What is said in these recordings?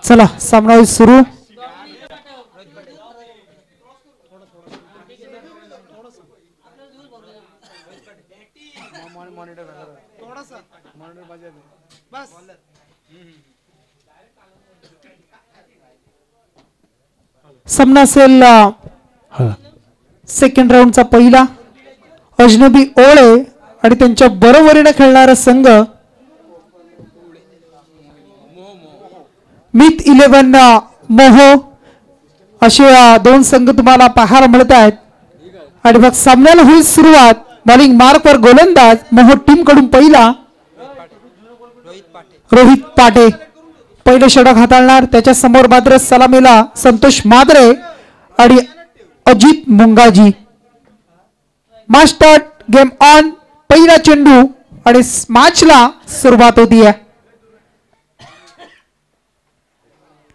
चला सामना सुरू. सामना असेल सेकंड राऊंडचा पहिला. अजनबी ओळे आणि त्यांच्या बरोबरीने खेळणारा संघ मिथ 11 मोहो. असे दोन संघ तुम्हाला पाहायला मिळत आहेत. आणि मग सामन्याला होईल सुरुवात. बॉलिंग मार्कवर गोलंदाज मोहो टीम कडून पहिला रोहित पाटे पहिले षटक हाताळणार. त्याच्या समोर मात्र सलामीला संतोष माद्रे आणि Ajit Mungaji. Master game on. पहिला चेंडू आणि मॅचला सुरुवात होती आहे.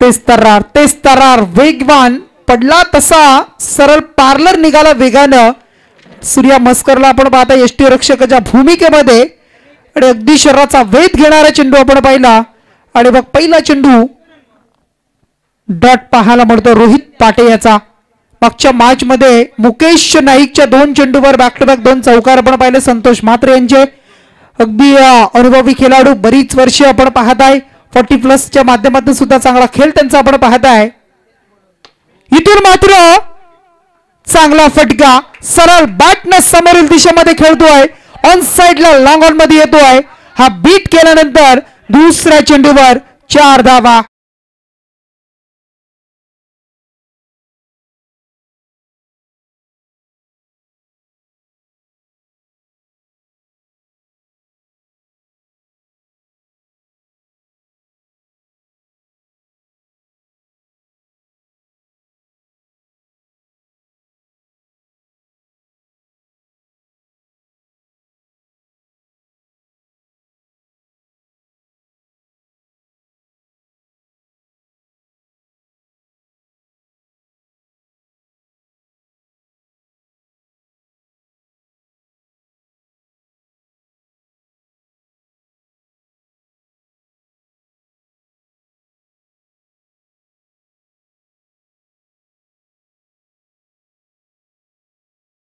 तेच तरार वेगवान पडला तसा सरळ पार्लर निघाला वेगानं. सूर्या मस्करला आपण पाहता यष्टी रक्षकाच्या भूमिकेमध्ये आणि अगदी शरीराचा वेध घेणारा चेंडू आपण पाहिला. आणि मग पहिला चेंडू डॉट पाहायला मिळतो रोहित पाटे याचा. मागच्या मॅच मध्ये मुकेश नाईकच्या 2 चेंडूवर बॅक टू बॅक 2 चौकार आपण पाहिले संतोष म्हात्रे यांचे. अगदी अनुभवी खेळाडू बरीच वर्ष आपण पाहताय. 40+ च्या माध्यमातून सुद्धा चांगला खेळ त्यांचा आपण पाहताय. इथून मात्र चांगला फटका सरळ बॅटनं समोरील दिशेमध्ये खेळतोय. ऑन साइडला लॉंग ऑन मध्ये येतोय. हा बीट केल्यानंतर दुसऱ्या चेंडूवर 4 धावा.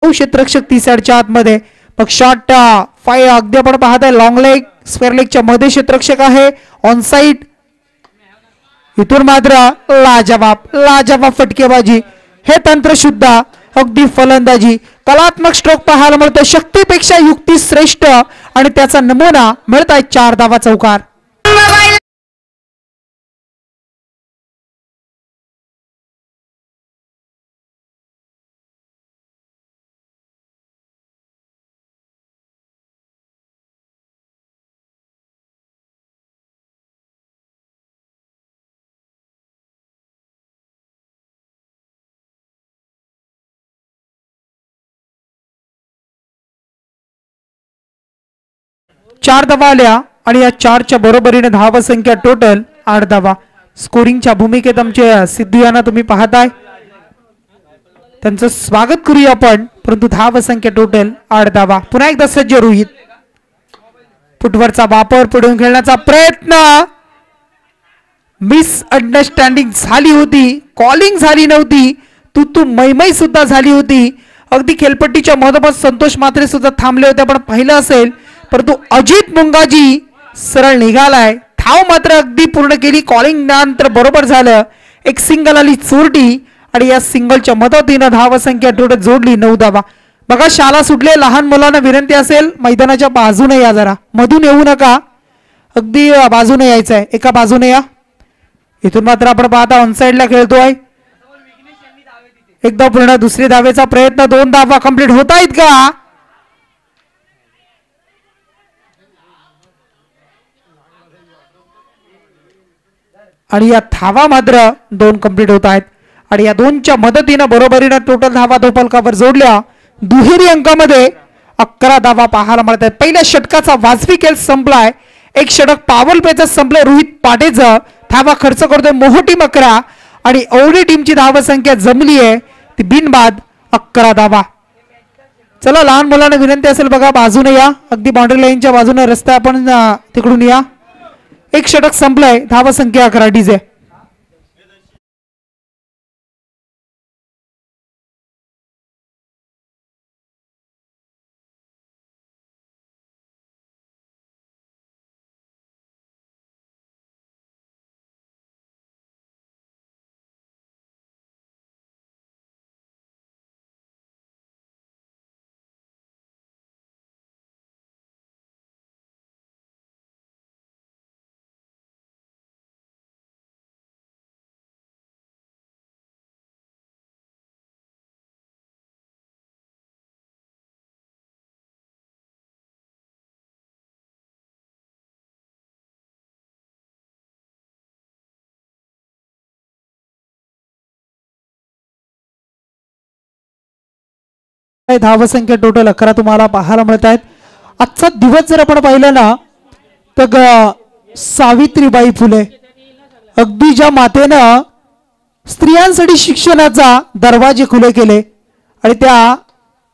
क्षेत्ररक्षक 30 यार्डच्या आतमध्ये. मग शॉट फाय अगदी आपण पाहताय लॉंग लेग स्क्वेअर लेगच्या मध्ये क्षेत्ररक्षक आहे ऑन साइड. इथून मात्र लाजवाब फटकेबाजी. हे तंत्र सुद्धा अगदी फलंदाजी कलात्मक स्ट्रोक पाहायला मिळतो. शक्तीपेक्षा युक्ती श्रेष्ठ आणि त्याचा नमुना मिळताय 4 धावा चौकार. चार धावा आल्या आणि या 4च्या बरोबरीने धावा संख्या टोटल 8 धावा. स्कोरिंगच्या भूमिकेत आमचे सिद्धू यांना तुम्ही पाहताय. त्यांचं स्वागत करूया आपण. परंतु धावा संख्या टोटल 8 धावा. पुन्हा एकदा सज्ज रोहित. फुटवरचा वापर पुढून खेळण्याचा प्रयत्न. मिसअंडरस्टँडिंग झाली होती. कॉलिंग झाली नव्हती. तू मैमई सुद्धा झाली होती. अगदी खेळपट्टीच्या मधोमध संतोष म्हात्रे सुद्धा थांबले होते आपण पाहिलं असेल. परंतु अजित मुंगाजी सरळ निघालाय. धाव मात्र अगदी पूर्ण केली. कॉलिंग नंतर बरोबर झालं. एक सिंगल आली चोरटी आणि या सिंगलच्या मदतीनं धावा संख्या टोटल जोडली 9 धावा. बघा शाळा सुटले. लहान मुलांना विनंती असेल मैदानाच्या बाजूने या. जरा मधून येऊ नका. अगदी बाजूने यायचंय. एका बाजूने या. इथून मात्र आपण पाहता ऑन साइडला खेळतोय. एकदा पूर्ण दुसरी धावेचा प्रयत्न. 2 धावा कंप्लीट होत आहेत का? आणि या धावा मात्र 2 कंप्लीट होत आहेत. आणि या 2च्या मदतीनं बरोबरीनं टोटल धावा धोपलकावर जोडल्या. दुहेरी अंकामध्ये 11 धावा पाहायला मिळत आहेत. पहिल्या षटकाचा वाजवी खेळ संपलाय. एक षटक पावल पेचा संपलाय रोहित पाटेचं. धावा खर्च करतोय मोहो टीम 11 आणि ओवळी टीमची धावा संख्या जमली आहे ती बिनबाद 11 धावा. चला लहान मुलांना विनंती असेल बघा बाजूने या. अगदी बाउंड्री लाईनच्या बाजूने रस्ता आपण तिकडून या. एक षटक संपलाय. धावा संख्या 11 डीजे. धावसंख्या टोटल 11 तुम्हाला पाहायला मिळत आहेत. आजचा दिवस जर आपण पाहिलं ना तर सावित्रीबाई फुले अगदी ज्या मातेनं स्त्रियांसाठी शिक्षणाचा दरवाजे खुले केले आणि त्या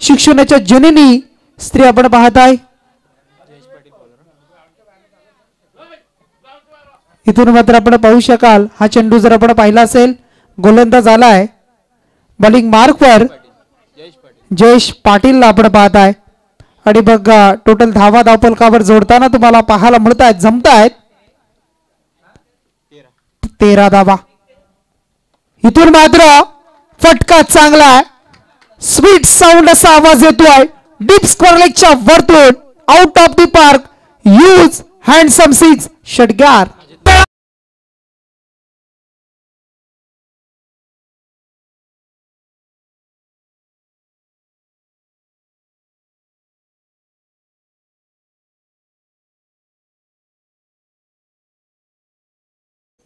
शिक्षणाच्या जननी स्त्री आपण पाहत आहे. इथून मात्र आपण पाहू शकाल हा चेंडू जर आपण पाहिला असेल गोलंदाज आलाय बॉलिंग मार्कवर जयेश पाटीलला आपण पाहत आहे आणि बघा टोटल धावा धावफलकावर जोडताना तुम्हाला पाहायला मिळत आहेत जमतायत 13 धावा. इथून मात्र फटका चांगला आहे स्वीट साऊंड असा आवाज येतोय डीप स्क्वेअर लेगच्या वरतून out of the park use handsome six षटकार.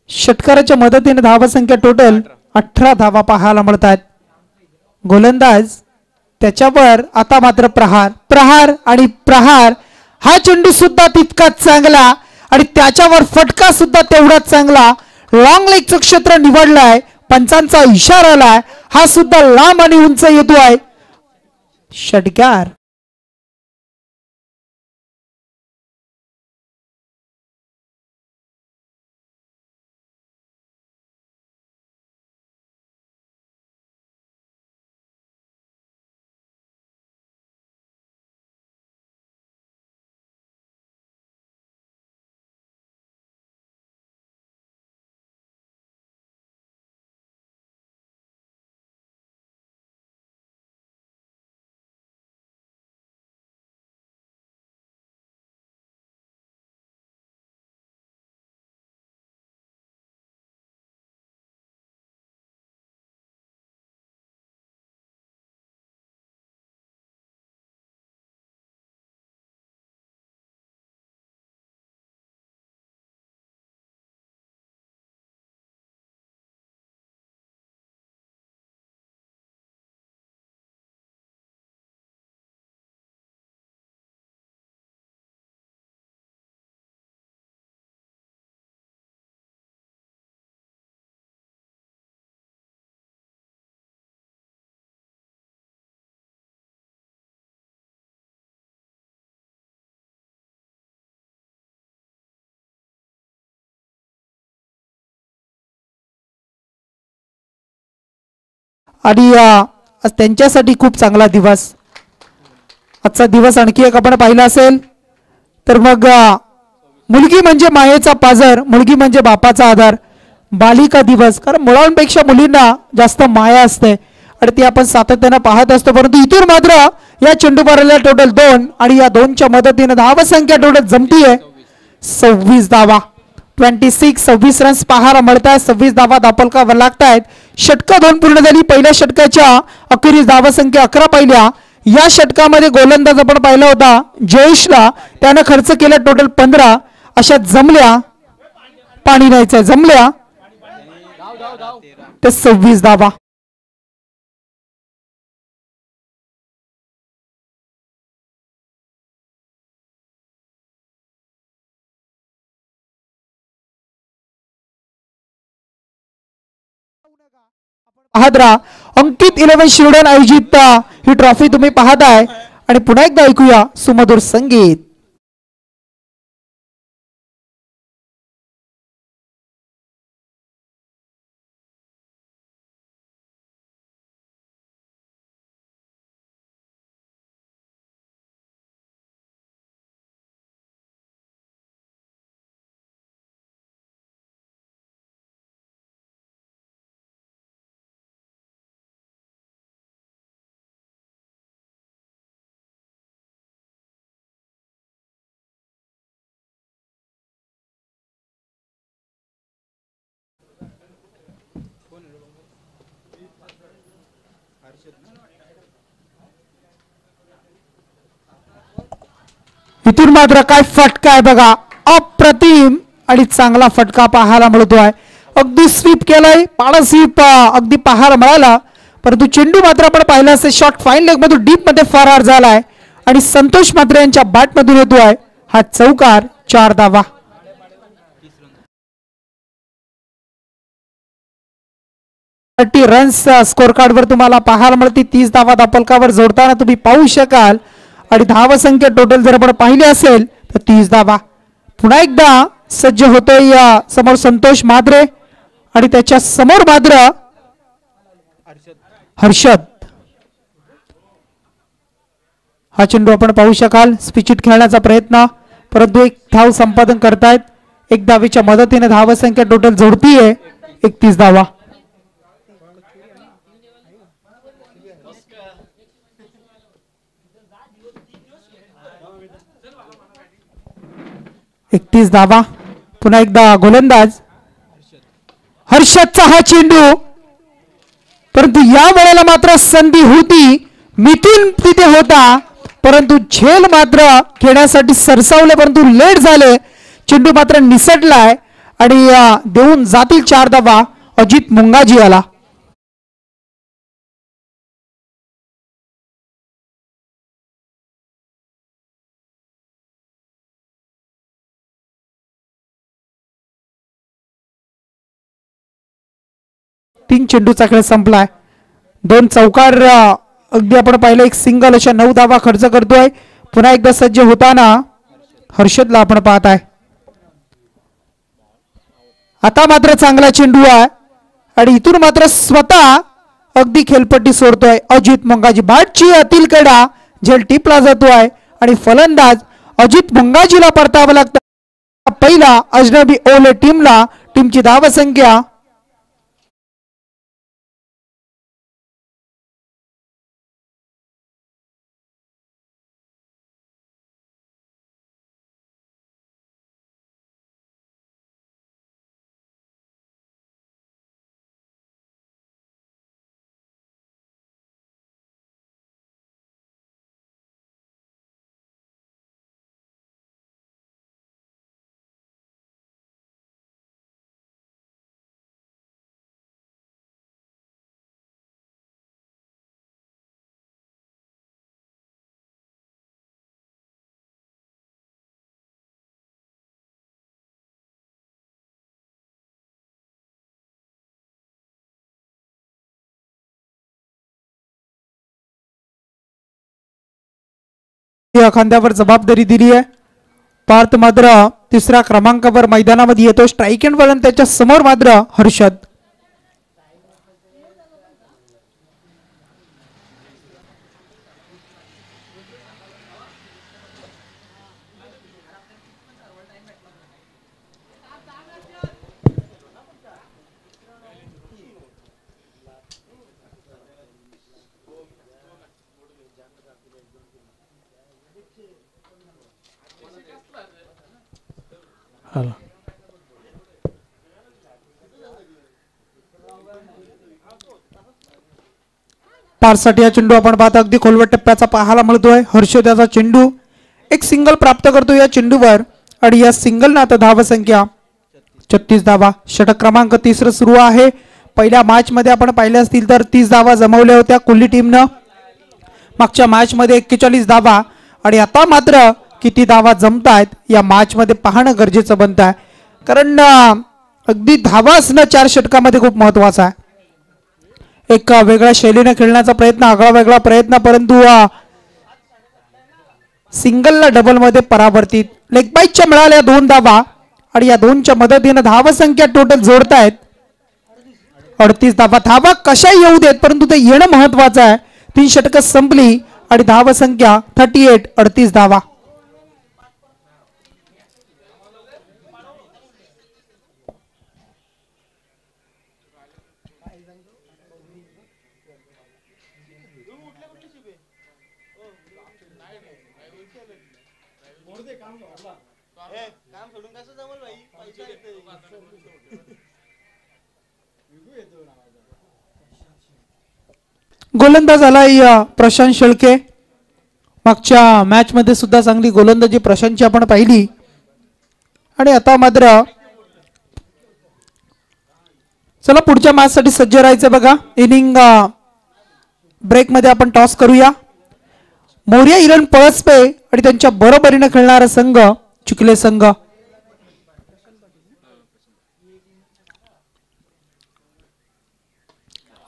षटकाराच्या मदतीने धावसंख्या टोटल 18 धावा पाहायला मिळत आहेत. गोलंदाज त्याच्यावर आता मात्र प्रहार आणि प्रहार हा चेंडू सुद्धा तितकाच चांगला आणि त्याच्यावर फटका सुद्धा तेवढाच चांगला. लॉंग लेगचं क्षेत्र निवडलाय पंचांचा इशारा आलाय हा सुद्धा लांब आणि उंच येतोय षटकार. आणि त्यांच्यासाठी खूप चांगला दिवस आजचा दिवस. आणखी एक आपण पाहिला असेल तर मग मुलगी म्हणजे मायेचा पाझर मुलगी म्हणजे बापाचा आधार बालिका दिवस. कारण मुलांपेक्षा मुलींना जास्त माया असते आणि ती आपण सातत्याने पाहत असतो. परंतु इथून मात्र या चेंडू मारलेल्या टोटल 2 आणि या 2च्या मदतीने धावसंख्या टोटल जमतीये 26 धावा. 26 रन्स पाहायला मिळतात. 26 धावा धावफलकावर लागतायत. षटका 2 पूर्ण झाली. पहिल्या षटकाच्या अखेरीस धावसंख्या 11 पाहिल्या. या षटकामध्ये गोलंदाज आपण पाहिला होता जयेशला त्यानं खर्च केला टोटल 15 अशा जमल्या पाणी न्यायचं जमल्या ते 26 धावा. पाहत राहा अंकित 11 शिरोडन आयोजित ही ट्रॉफी तुम्ही पाहताय आणि पुन्हा एकदा ऐकूया सुमधुर संगीत. इथून मात्र काय फटका आहे बघा अप्रतिम आणि चांगला फटका पाहायला मिळतोय. अगदी स्वीप केलाय पाडा स्वीप अगदी पाहायला मिळाला परंतु चेंडू मात्र आपण पाहिला असेल शॉट फाईन लेग मधून डीप मध्ये फरार झालाय आणि संतोष मात्र यांच्या बॅट मधून येतोय हा चौकार. 4 धावा. रन्स स्कोर कार्ड वर तुम्हाला पाहायला मिळते. 30 धावा धापलकावर जोडताना तुम्ही पाहू शकाल आणि धावा संख्या टोटल जर आपण पाहिली असेल तर 30 धावा. पुन्हा एकदा सज्ज होतोय या समोर संतोष माद्रे आणि त्याच्या समोर मात्र हर्षद. हा चेंडू आपण पाहू शकाल स्पिचिट खेळण्याचा प्रयत्न परंतु एक धाव संपादन करतायत. एक धावेच्या मदतीने धावा संख्या टोटल जोडतीये 31 धावा. धावा. पुन्हा एकदा गोलंदाज हर्षदचा हा चेंडू परंतु या वेळेला मात्र संधी होती. मिथून तिथे होता परंतु झेल मात्र खेळण्यासाठी सरसावले परंतु लेट झाले. चेंडू मात्र निसटलाय आणि देऊन जातील 4 धावा अजित मुंगाजी याला. तीन चेंडूचा खेळ संपलाय. 2 चौकार अगदी आपण पाहिलं एक सिंगल अशा 9 धावा खर्च करतोय. पुन्हा एकदा सज्ज होताना हर्षदला आपण पाहत आहे. आता मात्र चांगला चेंडू आहे आणि इथून मात्र स्वतः अगदी खेळपट्टी सोडतोय अजित मुंगाजी. बॅटची अतिल कडा झेल टिपला जातोय आणि फलंदाज अजित मुंगाजीला परतावं लागतं. पहिला अजनबी ओले टीमची धावा संख्या खांद्यावर जबाबदारी दिली आहे. पार्थ मात्र 3ऱ्या क्रमांकावर मैदानामध्ये येतो. स्ट्राईक एंड वळण त्याच्या समोर मात्र हर्षद. पारसाठी हा चेंडू आपण पाहता अगदी खोलवट टप्प्याचा पाहायला मिळतोय. हर्षद याचा चेंडू एक सिंगल प्राप्त करतो या चेंडूवर आणि या सिंगल ना आता धावा संख्या 36 धावा. षटक क्रमांक 3 सुरू आहे. पहिल्या मॅच मध्ये आपण पाहिले असतील तर 30 धावा जमवल्या होत्या कोल्ही टीमनं. मागच्या मॅच मध्ये 41 धावा आणि आता मात्र किती धावा जमतायत या मॅच मध्ये पाहणं गरजेचं बनत आहे. कारण अगदी धावा असणं 4 षटकामध्ये खूप महत्वाचं आहे. एक वेगळ्या शैलीने खेळण्याचा प्रयत्न आगळा वेगळा प्रयत्न परंतु सिंगलला डबल मध्ये परावर्तित. लेग बाईटच्या मिळाल्या 2 धावा आणि या 2च्या मदतीने धावा संख्या टोटल जोडतायत 38 धावा. धावा कशा येऊ देत परंतु ते येणं महत्वाचं आहे. 3 षटकं संपली आणि धावा संख्या 38 धावा. गोलंदाज आलाय प्रशांत शेळके. मागच्या मॅच मध्ये सुद्धा चांगली गोलंदाजी प्रशांतची आपण पाहिली आणि आता मात्र चला पुढच्या मॅच साठी सज्ज राहायचं बघा. इनिंग ब्रेक मध्ये आपण टॉस करूया. मोर्या इरण पळसपे आणि त्यांच्या बरोबरीने खेळणारा संघ चिखले संघ.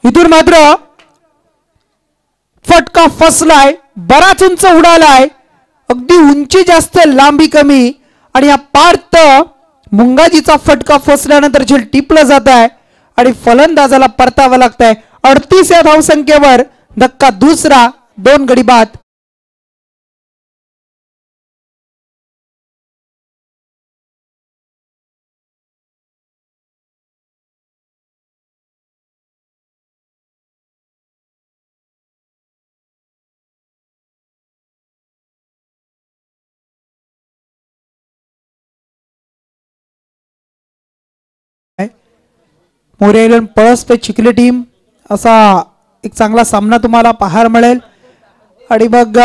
इथून मात्र फटका फसलाय, बराच उंच उडालाय, अगदी उंची जास्त लांबी कमी आणि या पार्थ मुंगाजीचा फटका फसल्यानंतर झेल टिपलं जात आहे आणि फलंदाजाला परतावं लागतंय. 38 या धावसंख्येवर धक्का दुसरा, 2 गडी बाद. मोर्या पळस पे चिखले टीम असा एक चांगला सामना तुम्हाला पाहायला मिळेल. आणि मग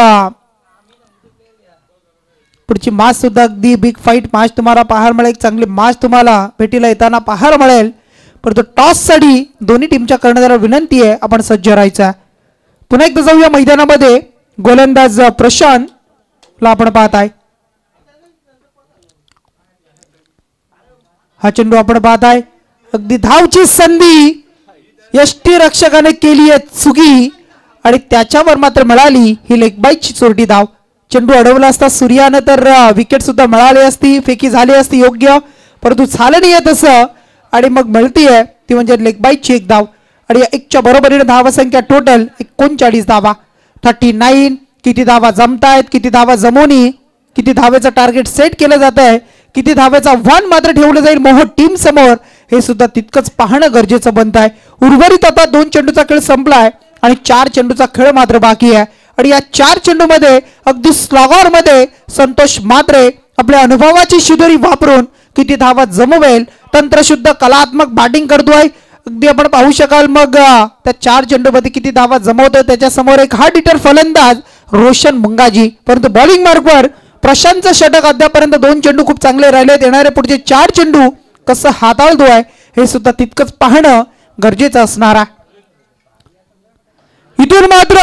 पुढची मॅच सुद्धा अगदी बिग फाईट मॅच तुम्हाला पाहायला मिळेल. चांगली मॅच तुम्हाला भेटीला येताना पाहायला मिळेल. परंतु टॉस साठी दोन्ही टीमच्या कर्णधाराला विनंती आहे आपण सज्ज राहायचं. पुन्हा एकदा जाऊया मैदानामध्ये. गोलंदाज प्रशांत ला आपण पाहत आहे. हा चेंडू आपण पाहत आहे. अगदी धावची संधी यष्टी रक्षकाने केली आहे चुकी आणि त्याच्यावर मात्र मिळाली ही लेग बाईची चोरटी धाव. चेंडू अडवला असता सूर्यानं तर विकेट सुद्धा मिळाली असती, फेकी झाली असती योग्य, परंतु झालं नाही तसं आणि मग मिळतीये ती म्हणजे लेग बाईची एक धाव. आणि 1च्या बरोबरीने धावसंख्या टोटल 39 धावा. 39. किती धावा जमतायत, किती धावा जमवणी, किती धावेचं टार्गेट सेट केलं जात आहे, किती धावेचा वाण मात्र ठेवलं जाईल मोहो टीम समोर, हे सुद्धा तितकंच पाहणं गरजेचं बनत आहे. उर्वरित आता 2 चेंडूचा खेळ संपलाय आणि 4 चेंडूचा खेळ मात्र बाकी आहे. आणि या 4 चेंडू मध्ये अगदी स्लॉगर मध्ये संतोष मात्रे आपल्या अनुभवाची शिदोरी वापरून किती धावा जमवेल, तंत्रशुद्ध कलात्मक बॅटिंग करतोय. अगदी आपण पाहू शकाल मग त्या 4 चेंडूमध्ये किती धावा जमवतोय. त्याच्या समोर एक हार्ड हिटर फलंदाज रोशन मुंगाजी. परंतु बॉलिंग मार्कवर प्रशांतचं षटक अद्यापर्यंत 2 चेंडू खूप चांगले राहिले. येणारे पुढचे 4 चेंडू कसं हाताळतोय हे सुद्धा तितकंच पाहणं गरजेचं असणार आहे. इथून मात्र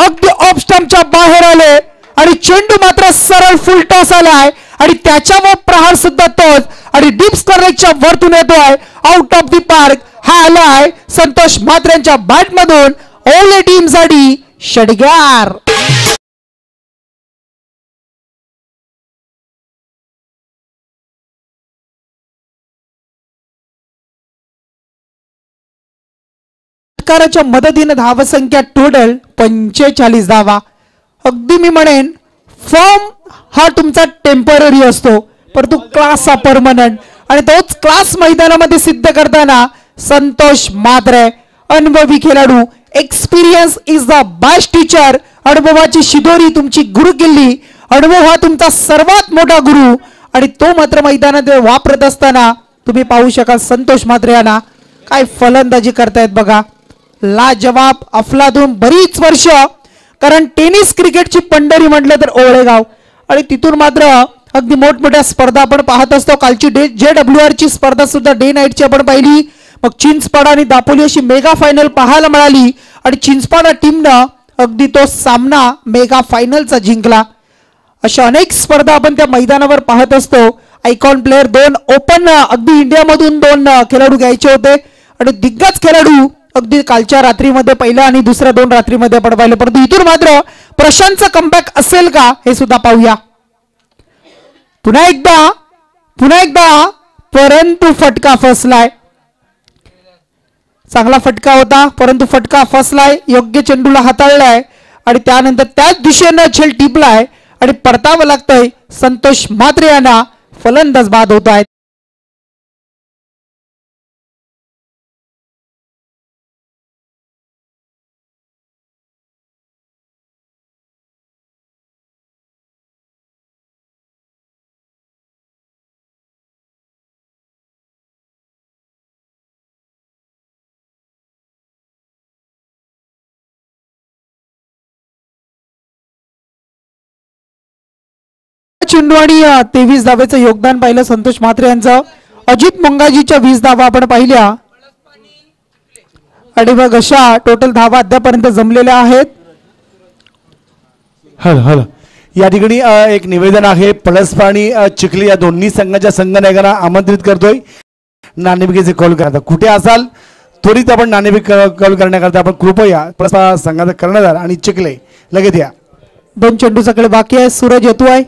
अगदी ऑफ स्टंपच्या बाहेर आले आणि चेंडू मात्र सरळ फुल टॉस आलाय आणि त्याच्यावर प्रहार सुद्धा तोच आणि डीप स्क्वेअरच्या वरतून येतोय आउट ऑफ दी पार्क. हा आलाय संतोष मात्रेंच्या बॅट मधून ओले टीम साठी षटकार. षटकाराच्या मदतीने धावसंख्या टोटल 45 धावा. अगदी मी म्हणेन फॉर्म हा तुमचा टेम्पररी असतो परंतु क्लास हा परमनंट आणि तोच क्लास मैदानामध्ये सिद्ध करताना संतोष मात्रे अनुभवी खेळाडू. Experience is the best teacher. अनुभवाची शिदोरी तुमची गुरु किल्ली. अनुभव हा तुमचा सर्वात मोठा गुरु आणि तो मात्र मैदानात वापरत असताना तुम्ही पाहू शकाल संतोष मात्रे यांना काय फलंदाजी करतायत बघा. लाजवाब अफलातून बरीच वर्ष, कारण टेनिस क्रिकेटची पंढरी म्हटलं तर ओळेगाव आणि तिथून मात्र अगदी मोठमोठ्या स्पर्धा आपण पाहत असतो. कालची JWR ची स्पर्धा सुद्धा डे नाईटची आपण पाहिली. मग चिंचपाडा आणि दापोली अशी मेगा फायनल पाहायला मिळाली आणि चिंचपाडा टीमनं अगदी तो सामना मेगा फायनलचा जिंकला. अशा अनेक स्पर्धा आपण त्या मैदानावर पाहत असतो. आयकॉन प्लेअर 2 ओपन अगदी इंडियामधून 2 खेळाडू घ्यायचे होते आणि दिग्गज खेळाडू अगदी कालच्या रात्रीमध्ये पहिल्या आणि दुसऱ्या 2 रात्रीमध्ये आपण पाहिलं. परंतु इथून मात्र प्रशांतचा कमबॅक असेल का हे सुद्धा पाहूया. पुन्हा एकदा परंतु फटका फसलाय. चांगला फटका होता परंतु फटका फसलाय. योग्य चेंडूला हाताळलाय आणि त्यानंतर त्याच दिशेनं झेल टिपलाय आणि परतावं लागतंय संतोष मात्रे यांना. फलंदाज बाद होत आहेत. चेंडू आणि 23 धावेचं योगदान पाहिलं संतोष मात्रे यांचं. अजित मुंगाजीच्या 20 धावा आपण पाहिल्या. आणि मग अशा टोटल धावा अद्यापर्यंत जमलेल्या आहेत. हल हल या ठिकाणी एक निवेदन आहे. पळसपा आणि चिखली या दोन्ही संघाच्या संघनायकांना आमंत्रित करतोय नाणेफेकीचे कॉल करता. कुठे असाल त्वरित आपण नाणेफेक कॉल करण्याकरता आपण कृपया पळसपा संघाचा कर्णधार आणि चिखले लगेच या. 2 चेंडूचा खेळ बाकी आहे. सूरज येतोय.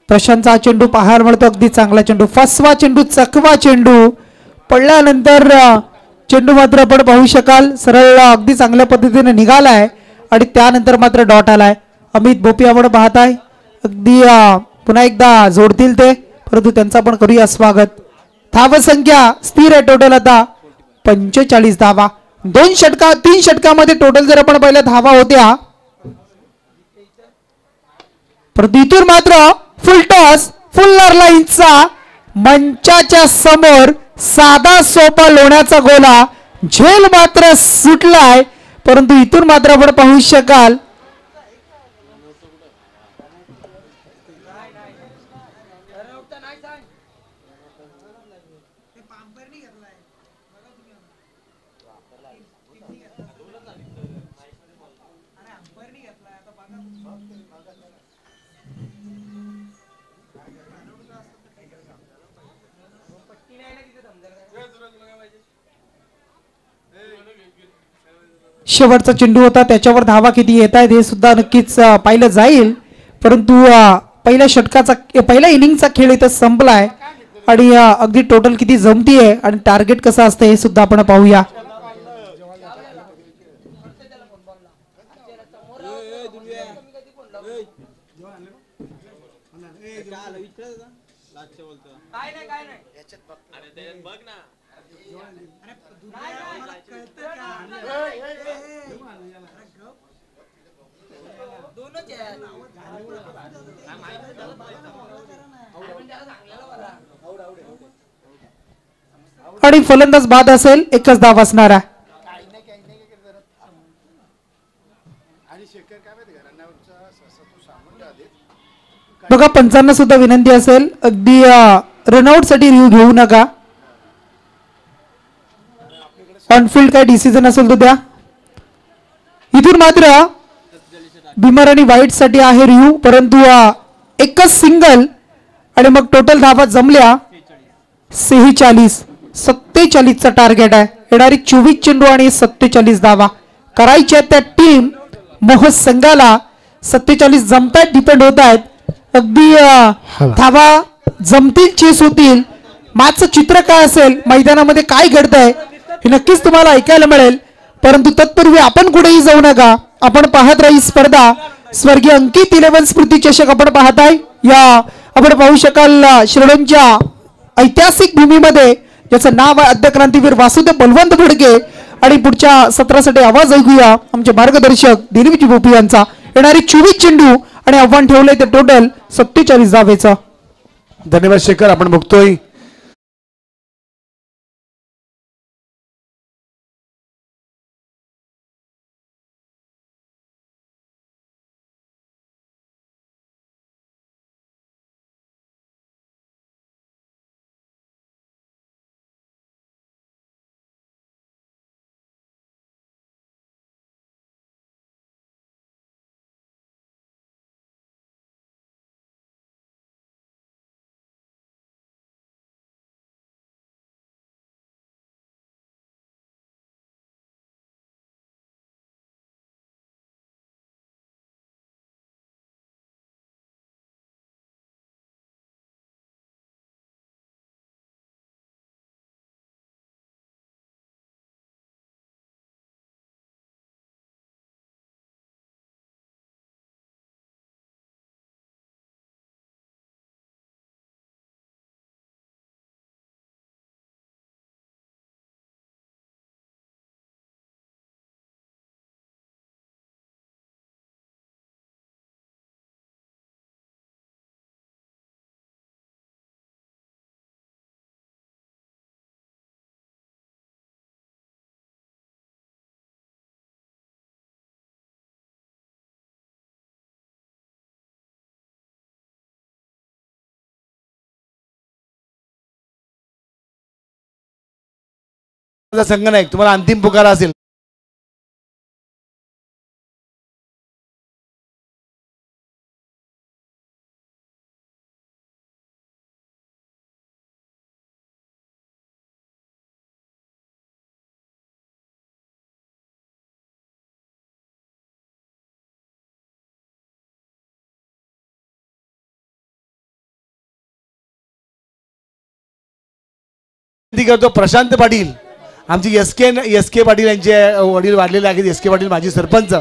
प्रशांतचा चेंडू पाहायला मिळतो. अगदी चांगला चेंडू, फसवा चेंडू, चकवा चेंडू पडल्यानंतर चेंडू मात्र आपण पाहू शकाल सरळ अगदी चांगल्या पद्धतीने निघालाय आणि त्यानंतर मात्र डॉट आलाय. अमित भोपी आपण पाहताय अगदी पुन्हा एकदा जोडतील ते, परंतु त्यांचा पण करूया स्वागत. धावसंख्या स्थिर आहे टोटल आता 45 धावा. 3 षटकामध्ये टोटल जर आपण पहिल्या धावा होत्या, परंतु इथून मात्र फुल टॉस फुल्लर लाईनचा मंचाच्या समोर साधा सोपा लोण्याचा गोला झेल मात्र सुटलाय. परंतु इथून मात्र आपण पाहू शकाल शेवटचा चेंडू होता, त्याच्यावर धावा किती येत आहेत हे सुद्धा नक्कीच पाहिलं जाईल. परंतु पहिल्या इनिंगचा खेळ इथं संपलाय आणि अगदी टोटल किती जमतीये आणि टार्गेट कसं असतं हे सुद्धा आपण पाहूया. आणि फलंदाज बाद असेल, एकच धाव असणार आहे. बघा पंचांना सुद्धा विनंती असेल अगदी रनआउट साठी रिव्ह्यू घेऊ नका. ऑनफिल्ड काय डिसिजन असेल तो द्या. इथून मात्र बिमर आणि वाईट साठी आहे रिव्ह्यू, परंतु एकच सिंगल आणि मग टोटल धावा जमल्या 47चा टार्गेट आहे. येणारी 24 चेंडू आणि 47 धावा करायच्या त्या टीम मोह संघाला. 47 जमतायत, डिपेंड होत आहेत. अगदी धावा जमतील, चेस होतील. मॅचचं चित्र काय असेल, मैदानामध्ये काय घडतंय हे नक्कीच तुम्हाला ऐकायला मिळेल. परंतु तत्पूर्वी आपण कुठेही जाऊ नका. आपण पाहत राही स्पर्धा स्वर्गीय अंकित 11 स्मृती चषक आपण पाहताय. या आपण पाहू शकाल शिरडोनच्या ऐतिहासिक भूमीमध्ये ज्याचं नाव आहे आद्य क्रांतीवीर वासुदेव बलवंत फडके. आणि पुढच्या सत्रासाठी आवाज ऐकूया आमचे मार्गदर्शक दिलीपजी भोपी यांचा. येणारी 24 चेंडू आणि आव्हान ठेवलंय ते टोटल 47 धावेचं. धन्यवाद शेखर. आपण बघतोय संगनायक तुम्हाला अंतिम पुकारा असेल. करतो प्रशांत पाटील आमची एस के पाटील यांचे वडील वाढलेले आहेत. एस के पाटील माजी सरपंच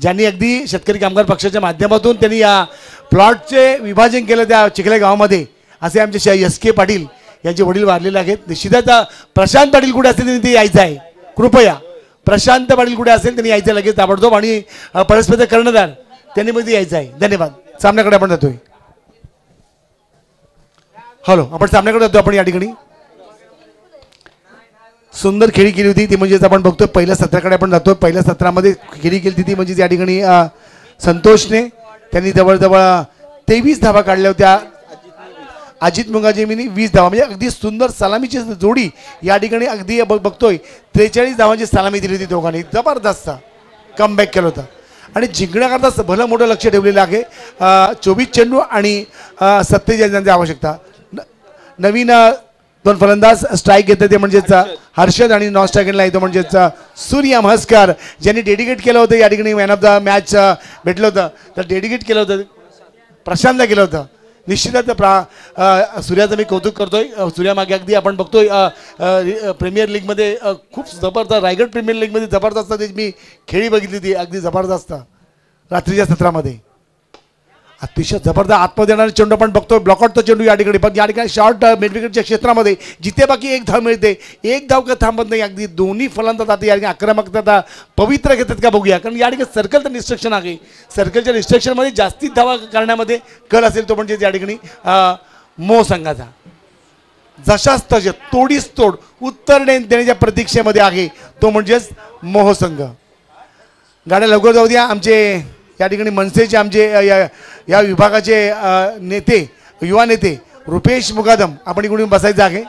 ज्यांनी अगदी शेतकरी कामगार पक्षाच्या माध्यमातून त्यांनी या प्लॉटचे विभाजन केलं त्या चिखले गावामध्ये. असे आमचे एस के पाटील यांचे वडील वाढलेले आहेत. निश्चितच प्रशांत पाटील कुठे असेल त्यांनी ते यायचं आहे. कृपया प्रशांत पाटील कुठे असेल त्यांनी यायचं लगेच ताबडतोब. आणि परस्पर कर्णधार त्यांनी मध्ये यायचं आहे. धन्यवाद. सामन्याकडे आपण जातोय. हॅलो आपण सामन्याकडे जातो. आपण या ठिकाणी सुंदर खेळी केली होती ती म्हणजेच आपण बघतोय पहिल्या सत्राकडे आपण जातो. पहिल्या सत्रामध्ये खेळी केली ती म्हणजे या ठिकाणी संतोषने त्यांनी जवळजवळ 23 धावा काढल्या होत्या. अजित मुंगाजेमीनी 20 धावा म्हणजे अगदी सुंदर सलामीची जोडी या ठिकाणी अगदी बघतोय 43 धावांची सलामी दिली होती दोघांनी. जबरदस्त कमबॅक केलं होतं आणि जिंकण्याकरता भलं मोठं लक्ष ठेवलेलं आहे. 24 चेंडू आणि 47 रनांची आवश्यकता. नवीन 2 फलंदाज स्ट्राईक घेतात ते म्हणजेच हर्षद आणि नॉन स्ट्राईकला येतो म्हणजेच सूर्या म्हस्कर ज्यांनी डेडिकेट केलं होतं या ठिकाणी मॅन ऑफ द मॅच भेटलं होतं. तर डेडिकेट केलं होतं प्रशांतला केलं होतं. निश्चितच सूर्याचं मी कौतुक करतोय. सूर्यामागे अगदी आपण बघतोय प्रीमियर लीगमध्ये खूप जबरदस्त रायगड प्रीमियर लीगमध्ये जबरदस्त मी खेळी बघितली ती अगदी जबरदस्त रात्रीच्या सत्रामध्ये अतिशय जबरदस्त आतमध्ये येणारे चेंडू आपण बघतोय. ब्लॉकआउटचा चेंडू या ठिकाणी पण या ठिकाणी शॉर्ट मिडविकेटच्या क्षेत्रामध्ये जिथे बाकी 1 धाव मिळते 1 धाव का थांबत नाही. अगदी दोन्ही फलंदाज आता या ठिकाणी आक्रमकता पवित्र घेतात का बघूया. कारण या ठिकाणी सर्कलचं रिस्ट्रिक्शन आहे. सर्कलच्या रिस्ट्रिक्शनमध्ये जास्तीत धावा करण्यामध्ये कल असेल तो म्हणजे या ठिकाणी मोह संघाचा. जशाच तसे तोडीस तोड उत्तर देण्याच्या प्रतीक्षेमध्ये आहे तो म्हणजेच मोह संघ. गाड्या लवकर जाऊ द्या. आमचे या ठिकाणी मनसेचे आमचे या विभागाचे नेते युवा नेते रुपेश मुकादम आपण इकडून बसायचं आहे.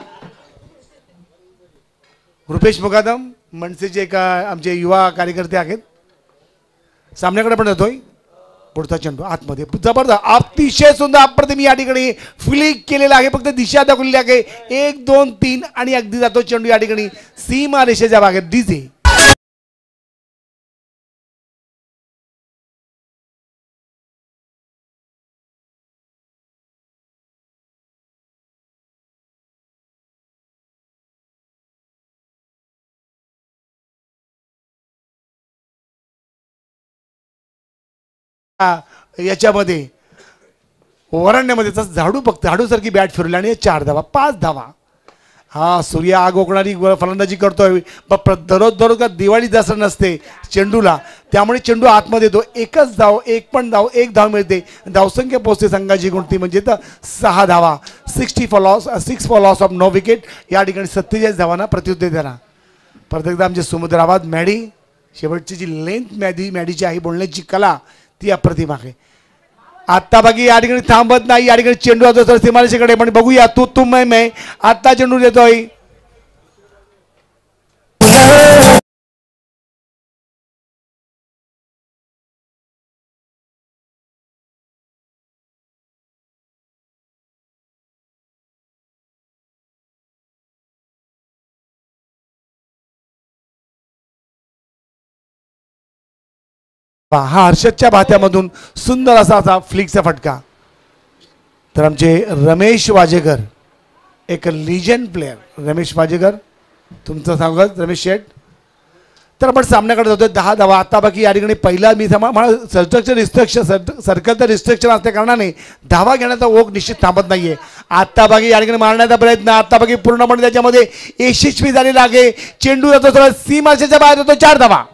रुपेश मुकादम मनसेचे एक आमचे युवा कार्यकर्ते आहेत. सामन्याकडे पण जातोय. पुढचा चेंडू आतमध्ये जबरदस्त अतिशय सुंदर अप्रतिम या ठिकाणी फ्लिक केलेला आहे. फक्त दिशा दाखवलेली आहे 1 2 3 आणि अगदी जातो चेंडू या ठिकाणी सीमा रेषेच्या भागात. डीजे याच्यामध्ये वरांड्यामध्ये झाडू फक्त झाडूसारखी बॅट फिरवली आणि 4 धावा 5 धावा. हा सूर्य आग ओकणारी फलंदाजी करतोय. दररोज का दिवाळी दसरा नसते चेंडूला त्यामुळे चेंडू आतमध्ये येतो. एकच धाव एक धाव मिळते. धावसंख्या पोहोचते संघाची कोणती म्हणजे 6 धावा. 6 for loss of no wicket या ठिकाणी 47 धावांना प्रत्युत्तर देणार. परत एकदा आमचे सुमुद्राबाद मॅडी शेवटची जी लेंथ मॅडीची आहे बोलण्याची कला ती अप्रतिम आहे. आता बाकी या ठिकाणी थांबत नाही. या ठिकाणी चेंडू जातो सर सीमारेषेकडे पण बघूया तू मैं आता चेंडू देतोय. हा हर्षदच्या भात्यामधून सुंदर असा फ्लिकचा फटका. तर आमचे रमेश वाजेकर एक लिजंड प्लेयर रमेश वाजेकर तुमचं स्वागत रमेश शेठ. तर आपण सामन्याकडे जातोय. 10 धावा आता बाकी या ठिकाणी पहिला मी सर्कलचं रिस्ट्रिक्शन असल्या कारणाने धावा घेण्याचा ओघ निश्चित थांबत नाहीये. आता बाकी या ठिकाणी मारण्याचा प्रयत्न आता बाकी पूर्णपणे त्याच्यामध्ये यशस्वी झालेला आहे. चेंडू जातो सीमारेषेच्या बाहेर जातो. 4 धावा.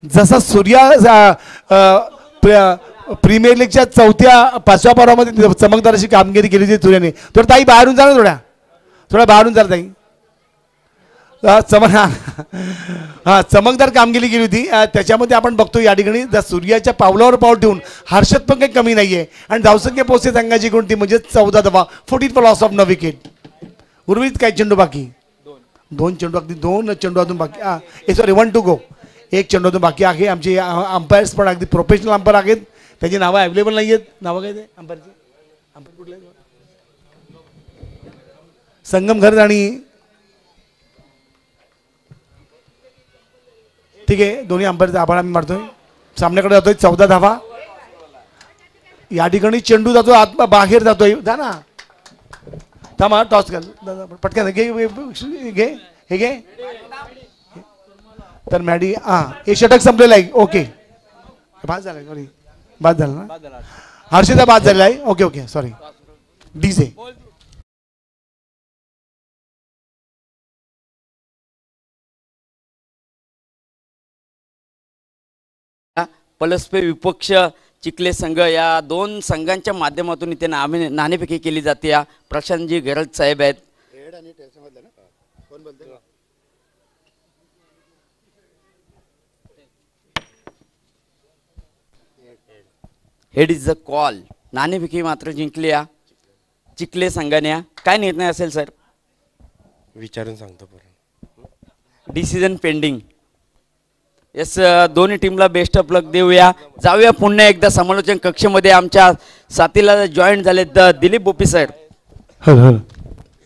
जसा सूर्या प्रीमियर लीगच्या 4व्या-5व्या पर्वामध्ये चमकदार अशी कामगिरी केली होती सूर्याने. थोडं ताई बाहेरून जा ना, थोड्या बाहेरून जा ताई. चमकदार कामगिरी केली होती. त्याच्यामध्ये आपण बघतो या ठिकाणी सूर्याच्या पावलावर पाऊल ठेवून हर्षद पण काही कमी नाहीये आणि धावसंख्या पोहोचते संघाची कोणती म्हणजे 14 धावा, 14 फॉर लॉस ऑफ 9 विकेट. उर्वरित काय चेंडू बाकी, 2 चेंडू, अगदी 2 चेंडू अजून बाकी. Sorry 1 to go. 1 चेंडू अजून बाकी आहे. आमचे अंपायर्स पण अगदी प्रोफेशनल अंपायर आहेत. त्याची नावं अवेलेबल नाही आहेत. नावं काय ते अंपायरची? अंपायर कुठले? संगम घरत आणि ठीक आहे. दोन्ही अंपायरचा आभार आम्ही मारतोय. सामन्याकडे जातोय. 14 धावा. या ठिकाणी चेंडू जातो आत बाहेर जातोय. जा ना, थांबा, टॉस कर पटकन. घे घे हे घे. तर मॅडी हे षटक संपलेलं आहे. ओके, बाद झाला. सॉरी, बाद झाला ना. हर्षदा बाद झालेला आहे. Okay okay, sorry. डीजे पलसपे विपक्ष चिखले संघ या 2 संघांच्या माध्यमातून इथे नाणेफेकी केली जाते. या प्रशांतजी गरज साहेब आहेत. Head is the call. नाणेफेकी मात्र जिंकली या चिखले संघाने. काय निर्णय असेल सर? विचारून सांगतो. Decision pending. येस, दोन्ही टीमला बेस्ट ऑफ लक देऊया. जाऊया पुन्हा एकदा समालोचन कक्षेमध्ये. आमच्या साथीला जॉईन झाले दिलीप बोपी सर.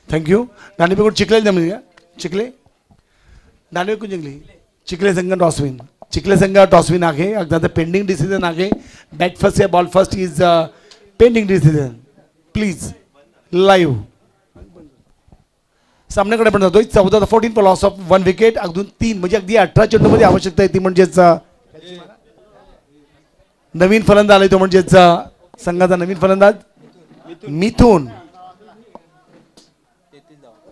थँक्यू. नाणेफेकून चिखले जमली. चिखले नाणेफेकून जिंकली. चिखले संघ टॉसविन. चिखले संघ टॉसविन आहे. अगदी पेंडिंग डिसिजन आहे. बॅट फर्स्ट या ball first is pending decision. Please live सामन्याकडे पण जातोय. 14 फॉर लॉस ऑफ 1 विकेट. अगदी 3 म्हणजे अगदी 18 चेंडूमध्ये आवश्यकता आहे ती म्हणजेच नवीन फलंदाज आलाय तो म्हणजेच संघाचा नवीन फलंदाज मिथून.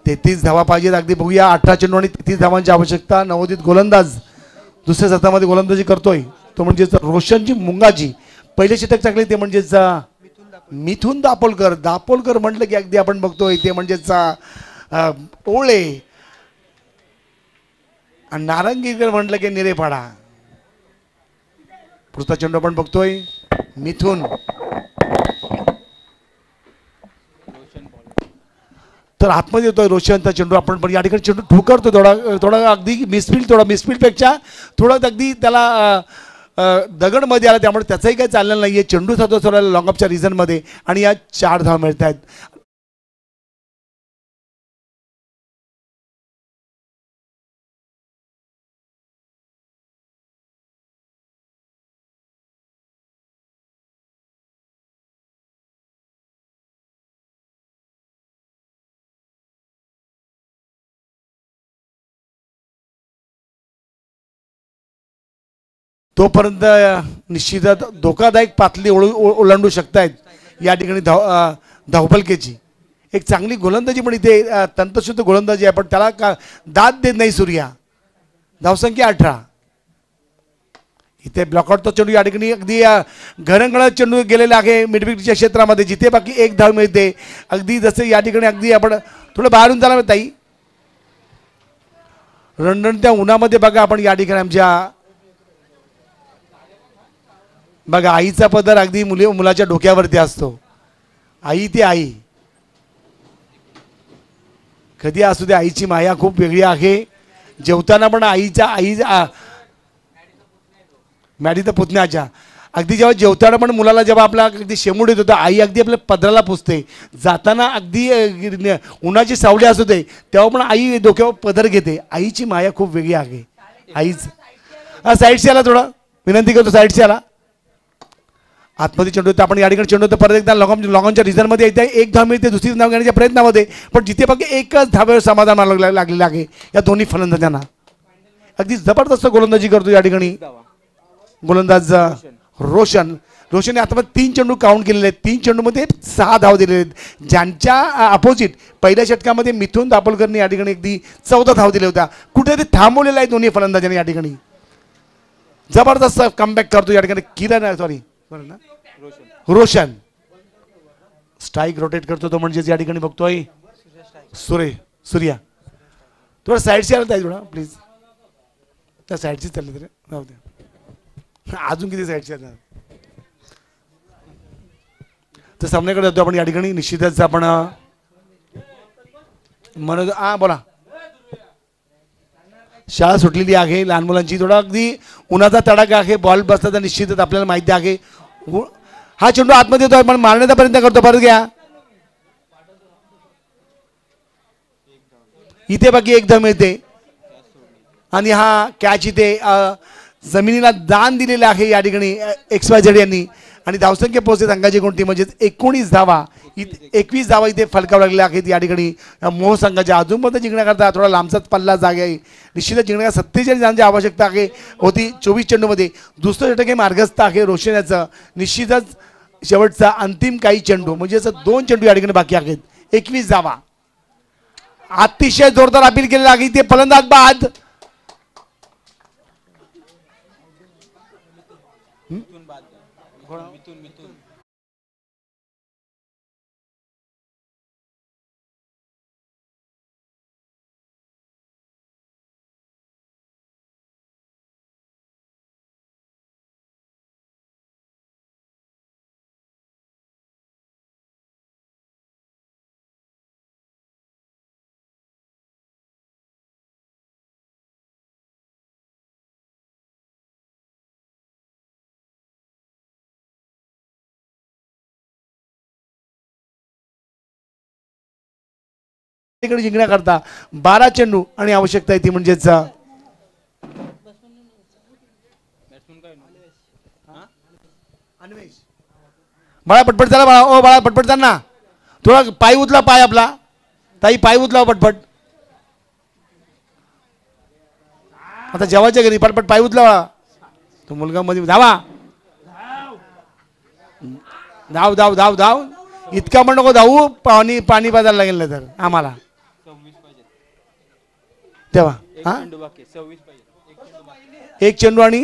33 धावा पाहिजेत. अगदी बघूया 18 चेंडू आणि 33 धावांची आवश्यकता. नवोदित गोलंदाज दुसऱ्या सत्रामध्ये गोलंदाजी करतोय तो म्हणजेच रोशनजी मुंगाजी. पहिले षटक टाकले ते म्हणजेच मिथून दापोलकर. दापोलकर म्हटलं की अगदी आपण बघतोय ते म्हणजेच ओळे आणि नारंगीकर म्हटलं की निरेपाडा. पुढचा चेंडू आपण बघतोय मिथून. तर आतमध्ये येतोय रोशनचा चेंडू. आपण पण या ठिकाणी चेंडू ठोकरतो थोडा अगदी मिसफील्ड पेक्षा थोडं अगदी त्याला दगडमध्ये आला त्यामुळे त्याचंही काही चाललेलं नाहीये. चेंडू जातो थोडा लॉंग ऑफच्या रिझनमध्ये आणि या 4 धावा मिळत आहेत. तोपर्यंत निश्चितच धोकादायक पातळी ओलांडू शकतायत या ठिकाणी धावपलकेची. एक चांगली गोलंदाजी पण इथे तंतशुद्ध गोलंदाजी आहे पण त्याला का दाद देत नाही सूर्या. धावसंख्या 18. इथे ब्लॉकआउटचा चेंडू या ठिकाणी अगदी घरंगळा चेंडू गेलेला आहे मिडविकेटच्या क्षेत्रामध्ये जिथे बाकी 1 धाव मिळते. अगदी जसे या ठिकाणी अगदी आपण थोडं बाहेरून झाला ताई. रणरणत्या उन्हामध्ये बघा आपण या ठिकाणी आमच्या बघा आईचा पदर अगदी मुलाच्या डोक्यावरती असतो. आई ती आई कधी असू दे. आईची माया खूप वेगळी आहे. जेवताना पण आईचा मॅडी तर पुतण्याच्या अगदी जेव्हा जेवताना पण मुलाला जेव्हा आपला अगदी शेमूड येत होता आई अगदी आपल्या पदराला पुसते. जाताना अगदी उन्हाची सावली असू दे तेव्हा पण आई डोक्यावर पदर घेते. आईची माया खूप वेगळी आहे. आईच साईडशी आला थोडं विनंती करतो साईडशी आला. आतमध्ये चेंडू होतं आपण या ठिकाणी चेंडू होतं परत एकदा लॉंगॉनच्या रिझनमध्ये येते. 1 धाव मिळते दुसरी धाव घेण्याच्या प्रयत्नामध्ये पण जिथे फक्त एकच धाब्यावर समाधान मानावं लागलेलं आहे या दोन्ही फलंदाजांना. अगदी जबरदस्त गोलंदाजी करतो या ठिकाणी गोलंदाज रोशनने आता 3 चेंडू काउंट केलेले आहेत. 3 चेंडूमध्ये 6 धाव दिलेले आहेत. ज्यांच्या अपोजिट पहिल्या षटकामध्ये मिथून दापोलकरने या ठिकाणी अगदी 14 धाव दिल्या होत्या. कुठेतरी थांबवलेला आहे दोन्ही फलंदाजांनी या ठिकाणी. जबरदस्त कमबॅक करतो या ठिकाणी किरण. सॉरी बरं ना रोशन स्ट्राईक रोटेट करतो तो म्हणजेच या ठिकाणी बघतोय सूर्या थोडं साईडची आलं ताई थोडा प्लीज त्या साईडची चालली तरी जाऊ दे अजून किती साईडची आलं तर सामन्याकडे जातो आपण या ठिकाणी निश्चितच आपण मनोज बोला शाळा सुटलेली आहे लहान मुलांची थोडा अगदी उन्हाचा तडाखा आहे बॉल बसला तर निश्चितच आपल्याला माहिती आहे हा चेंडू आतमध्ये येतोय पण मारण्याचा प्रयत्न करतो परत घ्या इथे बाकी एकदम येते आणि हा कॅच इथे जमिनीला दान दिलेलं आहे या ठिकाणी XYZ यांनी आणि धावसंख्या पोहोचते संघाची कोणती म्हणजे 19 धावा 21 धावा इथे फलकावं लागलेल्या आहेत या ठिकाणी मोह संघाच्या अजूनपर्यंत जिंकण्याकरता थोडा लांबचाच पल्ला जागा आहे निश्चितच जिंकण्याकरता 47 रनांची आवश्यकता आहे होती 24 चेंडूमध्ये दुसरं षटक हे मार्गस्थ आहे रोशन याचं निश्चितच शेवटचा अंतिम काही चेंडू म्हणजे असं 2 चेंडू या ठिकाणी बाकी आहेत 21 धावा अतिशय जोरदार अपील केलेलं आहे ते फलंदाज बाद तिकडे जिंकण्याकरता 12 चेंडू आणि आवश्यकता आहे ती म्हणजेच बाळा पटपट चला बाळा ओ बाळा पटपट चाल ना थोडा पाय उचला पाय आपला ताई पाय उचला पटपट आता जेवायच्या घरी पटपट पाय उचला बाळा तो मुलगा मध्ये धावा धाव धाव धाव धाव इतका पण नको धावू पाणी पाजायला लागेल तर आम्हाला तेव्हा एक चेंडू आणि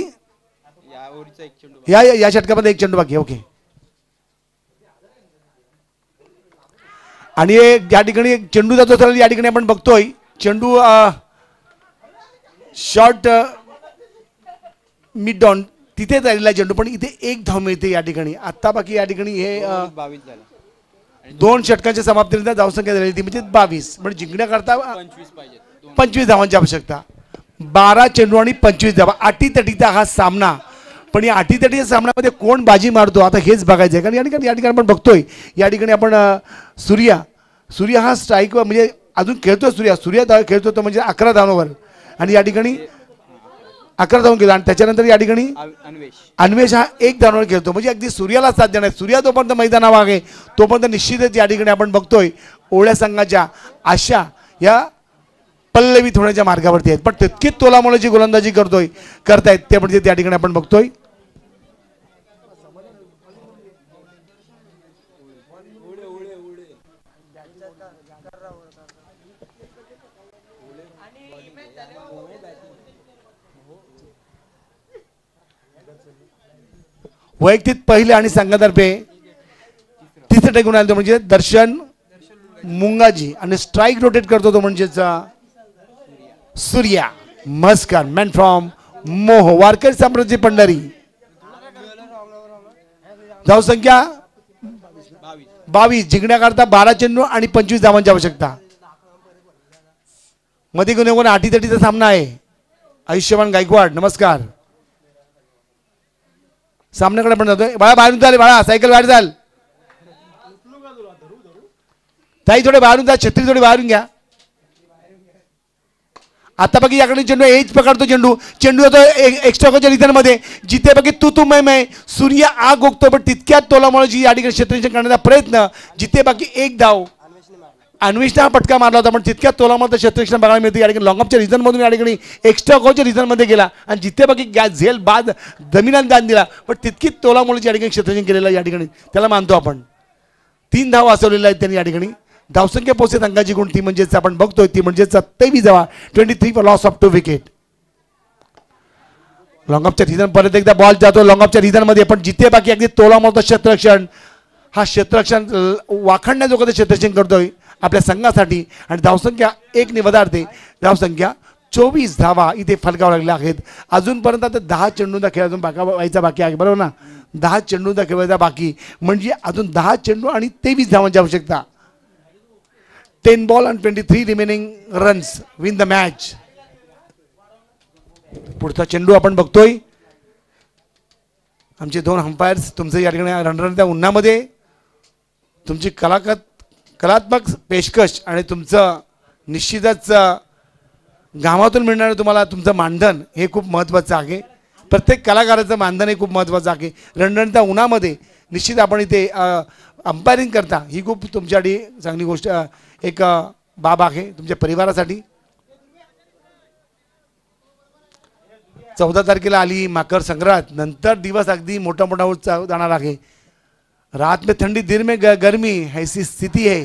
या षटकामध्ये एक चेंडू बाकी ओके आणि या ठिकाणी एक चेंडू जातो तर या ठिकाणी आपण बघतोय चेंडू शॉर्ट मिड डाऊन तिथे राहिलेला चेंडू पण इथे एक धाव मिळते या ठिकाणी आता बाकी या ठिकाणी हे 2 षटकांच्या समाप्तीनंतर धावसंख्या झालेली ती म्हणजे 22 म्हणजे जिंकण्याकरता 25 धावांची आवश्यकता 12 चेंडू आणि 25 धावा अटीतटीचा हा सामना पण या अटीतटीच्या सामन्यामध्ये कोण बाजी मारतो आता हेच बघायचं आहे कारण या ठिकाणी आपण बघतोय या ठिकाणी आपण सूर्या हा स्ट्राईक म्हणजे अजून खेळतो सूर्या खेळतो तो म्हणजे 11 धावांवर आणि या ठिकाणी 11 धावून गेला आणि त्याच्यानंतर या ठिकाणी अन्वेष हा 1 धावांवर खेळतो म्हणजे अगदी सूर्याला साथ देणार सूर्या तोपर्यंत मैदानावर आहे तोपर्यंत निश्चितच या ठिकाणी आपण बघतोय ओळ्या संघाच्या आशा या पल्लवित होण्याच्या मार्गावरती आहेत पण तितकीच तोलामोलाची गोलंदाजी करतायत ते म्हणजे त्या ठिकाणी आपण बघतोय वैयक्तिक पहिले आणि संघातर्फे तिसरे टेकून आले तो म्हणजे दर्शन मुंगाजी आणि स्ट्राईक रोटेट करतो तो म्हणजेच सूर्या मस्कर मॅन फ्रॉम मोह वारकरी साम्राज्य पंढरी धावसंख्या 22 जिंकण्याकरता 12 चेंडू आणि 25 धावांची आवश्यकता मध्ये कोणी अटीतटीचा सामना आहे आयुष्यमान गायकवाड नमस्कार सामन्याकडे आपण जातोय बाळा बाहेरून चाल बाळा सायकल बाहेर चाल ताई थोडे बाहेरून जा छत्री थोडी बाहेरून घ्या आता बाकी याकडे चेंडू एज पकडतो चेंडू येतो एक्स्ट्राच्या रिझनमध्ये जिथे बाकी तू मैं सूर्य आग ओकतो पण तितक्यात तोलामुळे या ठिकाणी क्षेत्ररक्षण करण्याचा प्रयत्न जिथे बाकी 1 धाव अन्वेषण हा पटका मारला होता पण तितक्यात तोलामुळे क्षेत्ररक्षण बघायला मिळते या ठिकाणी लॉंगअपच्या रिझनमधून या ठिकाणी एक्स्ट्रा कोच्या रिझनमध्ये गेला आणि जिथे बाकी झेल बाद जमिनात दान दिला पण तितकीच तोलामुळे या ठिकाणी क्षेत्ररक्षण केलेलं या ठिकाणी त्याला मानतो आपण 3 धाव वाचवलेल्या आहेत त्यांनी या ठिकाणी धावसंख्या पोहोचत अंगाची गुण ती म्हणजेच आपण बघतोय ती म्हणजे 27 धावा 23 फॉर लॉस ऑफ 2 विकेट लॉंगऑफच्या रिझन परत एकदा बॉल जातो लॉंगऑफच्या रिझनमध्ये, पण जिथे बाकी अगदी तोला मोठं क्षेत्ररक्षण, हा क्षेत्ररक्षण वाखाणण्याजोगं क्षेत्ररक्षण करतोय आपल्या संघासाठी. आणि धावसंख्या 1 ने वधारते. धावसंख्या 24 धावा इथे फलकावर लागल्या आहेत. अजूनपर्यंत आता 10 चेंडूंचा खेळ अजून व्हायचा बाकी आहे, बरोबर ना. 10 चेंडूंचा खेळ व्हायचा बाकी, म्हणजे अजून 10 चेंडू आणि 23 धावांची आवश्यकता. 10 ball and 23 remaining runs win the match. पुढचा चेंडू आपण बघतोय. आमचे 2 अंपायर्स तुमचं या ठिकाणी रणरणत्या उन्हामध्ये तुमची कलात्मक पेशकश आणि तुमचं निश्चितच गावातून मिळणारं तुम्हाला तुमचं मानधन हे खूप महत्त्वाचं आहे. प्रत्येक कलाकाराचं मानधन हे खूप महत्त्वाचं आहे. रणरणत्या उन्हामध्ये निश्चित आपण इथे अंपायरिंग करता ही खूप तुमच्यासाठी चांगली गोष्ट एक बाब आहे तुमच्या परिवारासाठी. 14 तारखेला आली मकर संक्रांत, नंतर दिवस अगदी मोठा मोठा होत जाणार आहे. रात में थंडी दिन में गर्मी ऐसी स्थिती है.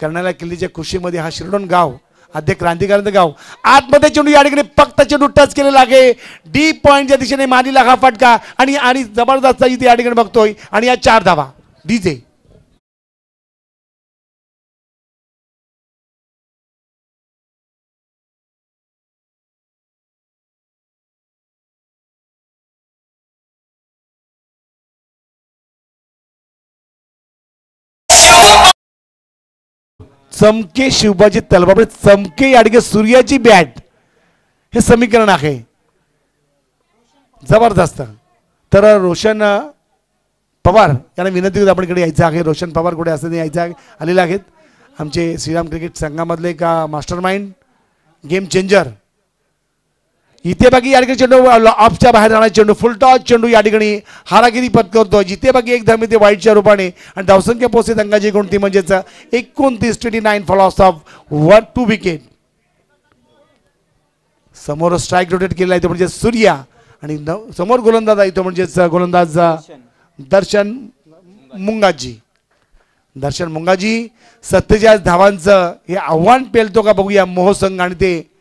कर्नाला किल्लीच्या खुशीमध्ये हा शिरडोन गाव आद्य क्रांतिकारक गाव. आतमध्ये चेंडू या ठिकाणी फक्त चेंडू टच केलेला आहे. डीप पॉईंटच्या दिशेने मारलेला हा फटका आणि जबरदस्त इथे या ठिकाणी बघतोय. आणि या 4 धावा डीजे. चमके शिवबाजी तलवार, चमके या ठिकाणी सूर्याची बॅट, हे समीकरण आहे जबरदस्त. तर रोशन पवार यांना विनंती करतो आपण इकडे यायचं आहे. रोशन पवार कुठे असं यायचं आहे, आलेले आहेत आमचे श्रीराम क्रिकेट संघामधले का मास्टर माइंड गेम चेंजर. इथे बाकी या ठिकाणी चेंडू ऑफच्या बाहेर जाणारा चेंडू फुल टॉस चेंडू या ठिकाणी हारागिरी पत्करतो. जिथे बाकी एक धाव ते वाईटच्या रूपाने. आणि धावसंख्या पोहोचते अंगाची कोणती म्हणजेच 29 फॉलोअर्स ऑफ 2 विकेट. समोर स्ट्राईक रोटेट केलेला आहे तो म्हणजे सूर्या आणि समोर गोलंदाज आहे तो म्हणजेच गोलंदाज दर्शन मुंगाजी. दर्शन मुंगाजी 47 धावांचं हे आव्हान पेलतो का बघूया मोहसंघ. आणि ते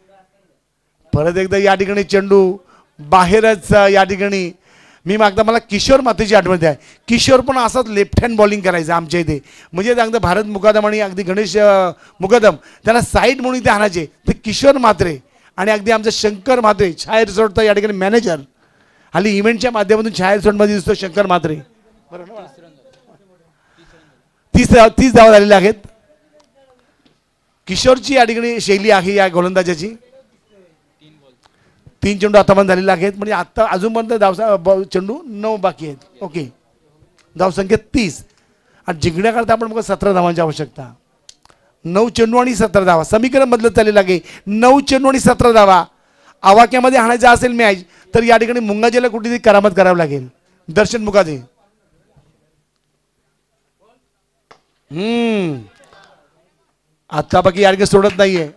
परत एकदा या ठिकाणी चेंडू बाहेरच. या ठिकाणी मी मागता मला किशोर मातेची आठवण आहे. किशोर पण असाच लेफ्ट हँड बॉलिंग करायचं आमच्या इथे. म्हणजे अगदी भारत मुकादम आणि अगदी गणेश मुकादम त्यांना साईड म्हणून इथे आणायचे. ते किशोर मात्रे आणि अगदी आमचं शंकर मात्रे छाया रिसॉर्टचा या ठिकाणी मॅनेजर. हल्ली इव्हेंटच्या माध्यमातून छाया रिसॉर्टमध्ये दिसतो शंकर मात्रे. 30 धावा झालेल्या आहेत. किशोरची या ठिकाणी शैली आहे या गोलंदाजाची. 3 चेंडू आतापर्यंत झालेले आहेत. म्हणजे आता अजूनपर्यंत चेंडू 9 बाकी आहेत. ओके, धावसंख्या 30 आणि जिंकण्याकरता आपण बघा 17 धावांची आवश्यकता. 9 चेंडू आणि 17 धावा समीकरण बदलत चाललेलं आहे. 9 चेंडू आणि 17 धावा आवाक्यामध्ये आणायचा असेल मॅच तर या ठिकाणी मुंगाजीला कुठेतरी करामत करावी लागेल. दर्शन मुंगाजी आता बाकी या ठिकाणी सोडत नाहीये.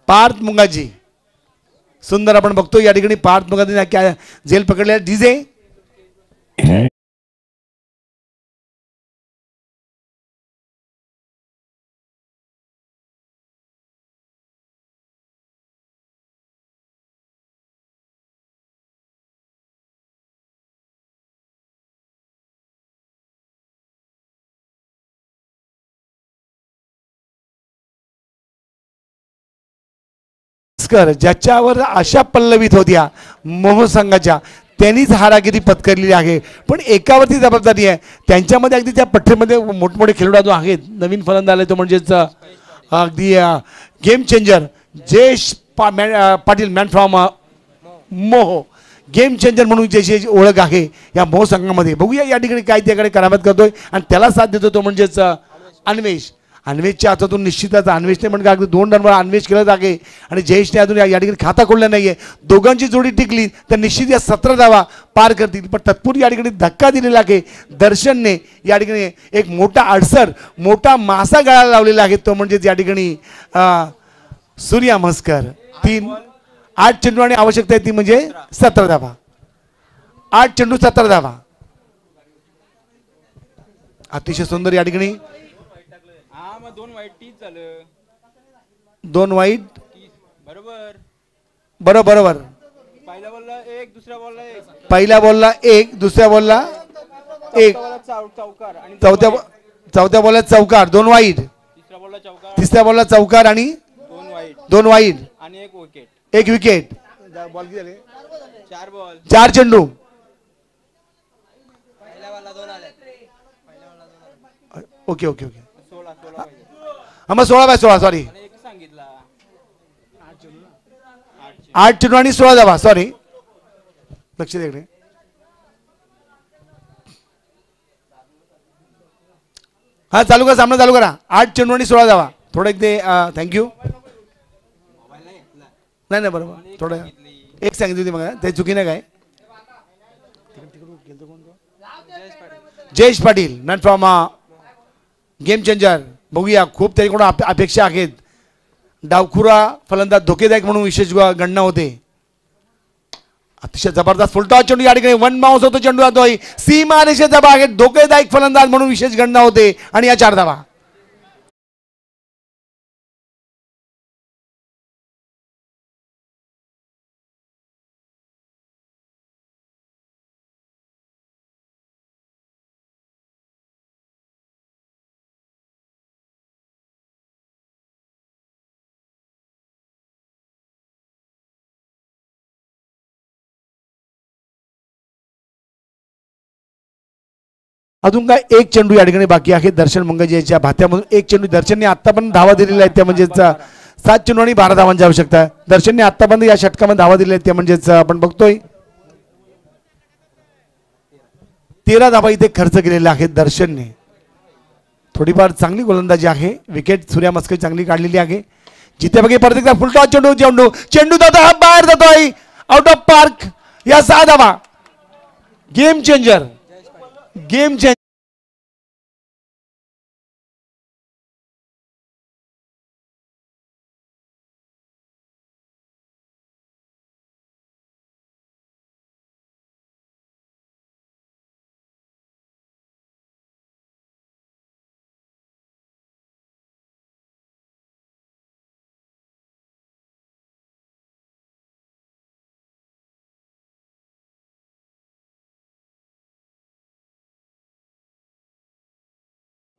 पार्थ मुंगाजी सुंदर आपण बघतो या ठिकाणी पार्थ मुंगाजी झेल पकडल्या. डीजे ज्याच्यावर आशा पल्लवित होत्या मोह संघाच्या त्यांनीच हारागिरी पत्करलेली आहे. पण एकावरती जबाबदारी आहे त्यांच्यामध्ये. अगदी त्या पठ्ठीमध्ये मोठमोठे खेळाडू आहेत. नवीन फलंदाज आले तो म्हणजेच अगदी game changer Jayesh Patil man from मोह. गेम चेंजर म्हणून ज्याची ओळख आहे या मोह संघामध्ये. बघूया या ठिकाणी काय त्याकडे करामत करतोय आणि त्याला साथ देतो तो म्हणजेच अन्वेष. अन्वेषच्या हातातून निश्चितच अन्वेषने म्हणजे अगदी 2 रनवर अन्वेष केलं आहे आणि जयेशने अजून या ठिकाणी खाता खोलला नाहीये. दोघांची जोडी टिकली तर निश्चित या 17 धावा पार करतील. पण तत्पूर्वी या ठिकाणी धक्का दिलेला आहे दर्शनने. या ठिकाणी एक मोठा अडसर मोठा मासा गळाला लावलेला आहे तो म्हणजे या ठिकाणी सूर्या म्हसकर. 8 चेंडू आणि आवश्यकता आहे ती म्हणजे 17 धावा. 8 चेंडू 17 धावा. अतिशय सुंदर या ठिकाणी 2 वाईट बरोबर बरोबर. पहिल्या बॉलला एक, दुसऱ्या बॉलला एक, पहिल्या बॉलला एक, दुसऱ्या बॉलला एक, चौकार आणि चौथ्या बॉलला चौकार, 2 वाईड. तिसऱ्या बॉलला चौकार, तिसऱ्या बॉलला चौकार आणि 2 वाईट 2 वाईड, आणि एक विकेट. 1 विकेट. 4 बॉल. 4 चेंडू. Okay okay okay. 16 पाहिजे. हा मग 16/16 सॉरी. एक सांगितला. 8 चेंडू आणि 16 धावा. सॉरी, लक्ष द्या इकडे. हा चालू करा, सामना चालू करा. 8 चेंडू आणि 16 धावा. थोडं एक ते थँक्यू. नाही बरोबर, थोडं एक सांगितली होती मग, ते चुकी नाही काय. Jayesh Patil not from game changer. बघूया, खूप त्याच्याकडून अपेक्षा आहेत. डावखुरा फलंदाज धोकेदायक म्हणून विशेष गणना होते. अतिशय जबरदस्त फुलटॉस चेंडू या ठिकाणी 1 बाउन्स होतो. चेंडू जातोय सीमा रेषेच्या बाहेर. धोकेदायक फलंदाज म्हणून विशेष गणना होते आणि या 4 धावा. अजून काय एक चेंडू या ठिकाणी बाकी आहे. दर्शन मंगज याच्या भात्यामधून एक चेंडू. दर्शनने आतापर्यंत धावा दिलेल्या आहेत त्या म्हणजेच 7 चेंडू आणि 12 धावांची आवश्यकता आहे. दर्शनने आतापर्यंत या षटकामध्ये धावा दिलेल्या आहेत त्या म्हणजेच आपण बघतोय 13 धावा इथे खर्च केलेल्या आहेत दर्शनने. थोडीफार चांगली गोलंदाजी आहे. विकेट सूर्या मस्के चांगली काढलेली आहे. जिथे बघे परत एकदा फुलटॉस चेंडू. चेंडू चेंडू जातो हा बाहेर जातोय आउट ऑफ पार्क. या 6 धावा. Game changer. Game changer.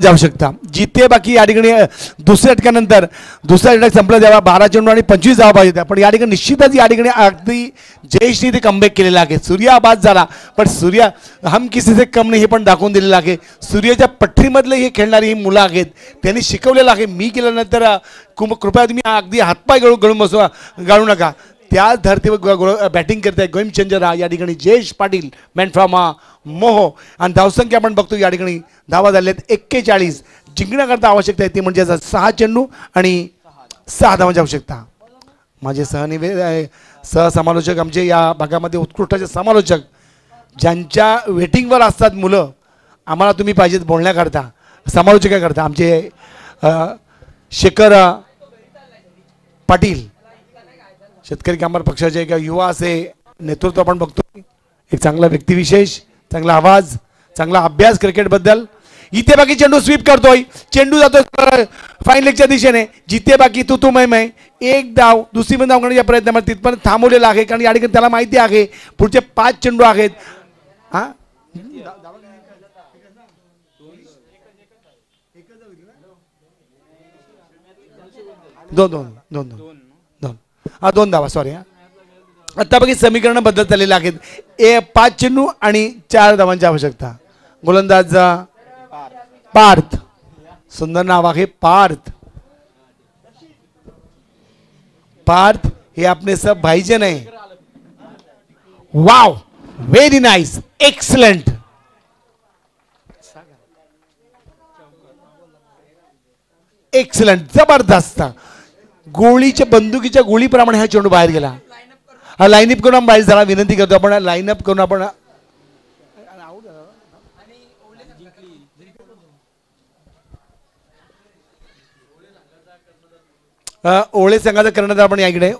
आवश्यकता. जिथे बाकी या ठिकाणी दुसऱ्या षटकानंतर दुसरा षटक संपला तेव्हा 12 चेंडू आणि 25 धावा पाहिजे. पण या ठिकाणी निश्चितच या ठिकाणी अगदी जयेशने ते कमबॅक केलेला आहे. सूर्य आबाद झाला पण सूर्य हम किसी से कम नाही हे पण दाखवून दिलेलं आहे. सूर्याच्या पठ्ठीमधले हे खेळणारी ही मुलं आहेत. त्यांनी शिकवलेलं आहे. मी केल्यानंतर कृपया तुम्ही अगदी हातपाय गाळू नका. त्या धर्तीवर बॅटिंग करताय गेम चेंजर या ठिकाणी जयेश पाटील मॅन फ्रॉम मोहो. आणि धावसंख्या आपण बघतो या ठिकाणी धावा झाल्या आहेत 41. जिंकण्याकरता आवश्यकता आहे ती म्हणजे 6 चेंडू आणि 6 धावांची आवश्यकता. माझे सहसमालोचक आमचे या भागामध्ये उत्कृष्टाचे समालोचक ज्यांच्या वेटिंगवर असतात मुलं, आम्हाला तुम्ही पाहिजेत बोलण्याकरता समालोचकाकरता. आमचे शेखर पाटील शेतकरी कामगार पक्षाचे एक युवा असे नेतृत्व आपण बघतो. एक चांगला व्यक्तिविशेष, चांगला आवाज, चांगला अभ्यास क्रिकेटबद्दल. इथे बाकी चेंडू स्वीप करतोय. चेंडू जातोय फाईन लेगच्या दिशेने. जिथे बाकी तू मै एक धाव दुसरी पण धाव करण्याच्या प्रयत्नामध्ये तिथपर्यंत थांबवलेला आहे. कारण या ठिकाणी त्याला माहिती आहे पुढचे 5 चेंडू आहेत. हा दोन धावा. सॉरी. आता बघी समीकरण बदलत झालेले आहेत. 5 चेंडू आणि 4 धावांची आवश्यकता. गोलंदाज पार्थ. सुंदर नाव आहे पार्थ. पार्थ हे आपले सब भाईजन आहे. Wow, very nice, excellent. Excellent, जबरदस्त. गोळीच्या बंदुकीच्या गोळीप्रमाणे हा चेंडू बाहेर गेला. हा लाईनअप करून बाहेर झाला. विनंती करतो आपण लाईनअप करून आपण ओळे संघाचा कर्णधार आपण या इकडे